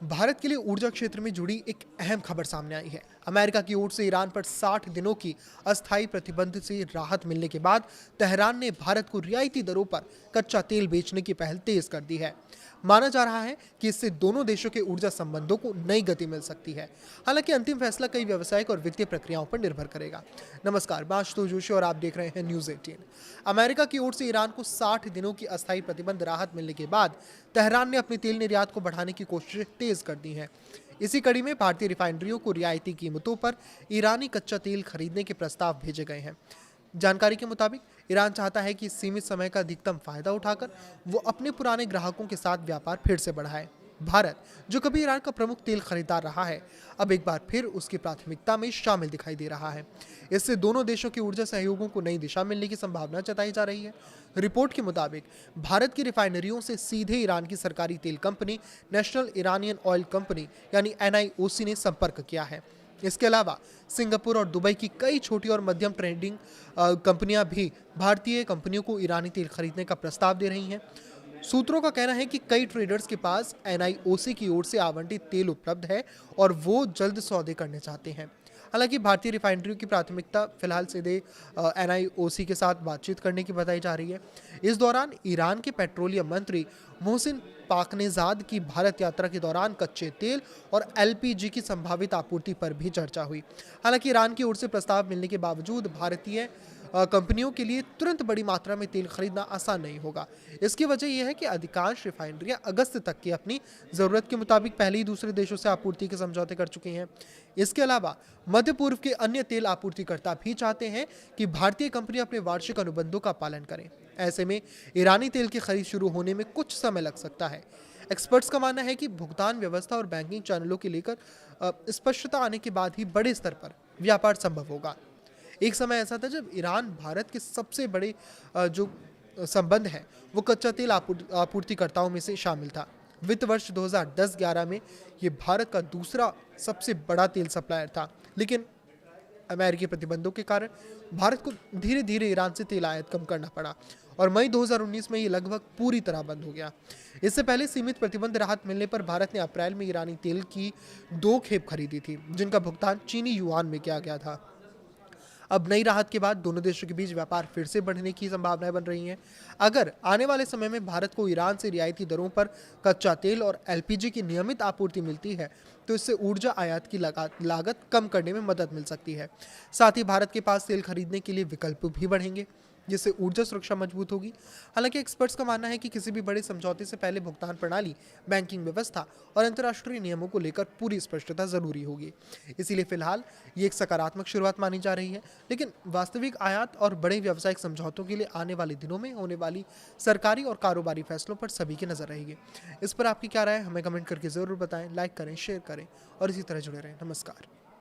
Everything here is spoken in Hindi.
भारत के लिए ऊर्जा क्षेत्र में जुड़ी एक अहम खबर सामने आई है। अमेरिका की ओर से ईरान पर 60 दिनों की अस्थायी प्रतिबंध से राहत मिलने के बाद तेहरान ने भारत को रियायती दरों पर कच्चा तेल बेचने की पहल तेज कर दी है। माना जा रहा है कि इससे दोनों देशों के ऊर्जा संबंधों को नई गति मिल सकती है। हालांकि अंतिम फैसला कई व्यावसायिक और वित्तीय प्रक्रियाओं पर निर्भर करेगा। नमस्कार, मैं आशुतोष जोशी और आप देख रहे हैं न्यूज 18। अमेरिका की ओर से ईरान को 60 दिनों की अस्थायी प्रतिबंध राहत मिलने के बाद तेहरान ने अपनी तेल निर्यात को बढ़ाने की कोशिशें तेज कर दी हैं। इसी कड़ी में भारतीय रिफाइनरियों को रियायती कीमतों पर ईरानी कच्चा तेल खरीदने के प्रस्ताव भेजे गए हैं। जानकारी के मुताबिक ईरान चाहता है कि सीमित समय का अधिकतम फायदा उठाकर वो अपने पुराने ग्राहकों के साथ व्यापार फिर से बढ़ाए। भारत, जो कभी ईरान का प्रमुख तेल खरीदार रहा है, अब एक बार फिर उसकी प्राथमिकता में शामिल दिखाई दे रहा है। इससे दोनों देशों के ऊर्जा सहयोगों को नई दिशा मिलने की संभावना जताई जा रही है। रिपोर्ट के मुताबिक भारत की रिफाइनरियों से सीधे ईरान की सरकारी तेल company national Iranian oil company यानी NIOC ने संपर्क किया है। इसके अलावा सिंगापुर और दुबई की कई छोटी और मध्यम ट्रेडिंग कंपनियां भी भारतीय कंपनियों को ईरानी तेल खरीदने का प्रस्ताव दे रही हैं। सूत्रों का कहना है कि कई ट्रेडर्स के पास NIOC की ओर से आवंटित तेल उपलब्ध है और वो जल्द सौदे करने चाहते हैं। हालांकि भारतीय रिफाइनरियों की प्राथमिकता फिलहाल सीधे NIOC के साथ बातचीत करने की बताई जा रही है। इस दौरान ईरान के पेट्रोलियम मंत्री मोहसिन पाकनेजाद की भारत यात्रा के दौरान कच्चे तेल और LPG की संभावित आपूर्ति पर भी चर्चा हुई। हालांकि ईरान की ओर से प्रस्ताव मिलने के बावजूद भारतीय कंपनियों के लिए तुरंत बड़ी मात्रा में तेल खरीदना आसान नहीं होगा। इसकी वजह यह है कि अधिकांश रिफाइनरियां अगस्त तक की अपनी ज़रूरत के मुताबिक पहले ही दूसरे देशों से आपूर्ति के समझौते कर चुकी हैं। इसके अलावा मध्य पूर्व के अन्य तेल आपूर्तिकर्ता भी चाहते हैं कि भारतीय कंपनी अपने वार्षिक अनुबंधों का पालन करें। ऐसे में ईरानी तेल की खरीद शुरू होने में कुछ समय लग सकता है। एक्सपर्ट्स का मानना है कि भुगतान व्यवस्था और बैंकिंग चैनलों के लेकर स्पष्टता आने के बाद ही बड़े स्तर पर व्यापार संभव होगा। एक समय ऐसा था जब ईरान भारत के सबसे बड़े जो संबंध है वो कच्चा तेल आपूर्तिकर्ताओं में से शामिल था। वित्त वर्ष 2010-11 में ये भारत का दूसरा सबसे बड़ा तेल सप्लायर था, लेकिन अमेरिकी प्रतिबंधों के कारण भारत को धीरे धीरे ईरान से तेल आयात कम करना पड़ा और मई 2019 में ये लगभग पूरी तरह बंद हो गया। इससे पहले सीमित प्रतिबंध राहत मिलने पर भारत ने अप्रैल में ईरानी तेल की 2 खेप खरीदी थी, जिनका भुगतान चीनी युआन में किया गया था। अब नई राहत के बाद दोनों देशों के बीच व्यापार फिर से बढ़ने की संभावनाएं बन रही हैं। अगर आने वाले समय में भारत को ईरान से रियायती दरों पर कच्चा तेल और LPG की नियमित आपूर्ति मिलती है, तो इससे ऊर्जा आयात की लागत कम करने में मदद मिल सकती है। साथ ही भारत के पास तेल खरीदने के लिए विकल्प भी बढ़ेंगे, जिससे ऊर्जा सुरक्षा मजबूत होगी। हालांकि एक्सपर्ट्स का मानना है कि किसी भी बड़े समझौते से पहले भुगतान प्रणाली, बैंकिंग व्यवस्था और अंतर्राष्ट्रीय नियमों को लेकर पूरी स्पष्टता जरूरी होगी। इसीलिए फिलहाल ये एक सकारात्मक शुरुआत मानी जा रही है, लेकिन वास्तविक आयात और बड़े व्यावसायिक समझौतों के लिए आने वाले दिनों में होने वाली सरकारी और कारोबारी फैसलों पर सभी की नजर रहेगी। इस पर आपकी क्या राय है, हमें कमेंट करके जरूर बताएं। लाइक करें, शेयर करें और इसी तरह जुड़े रहें। नमस्कार।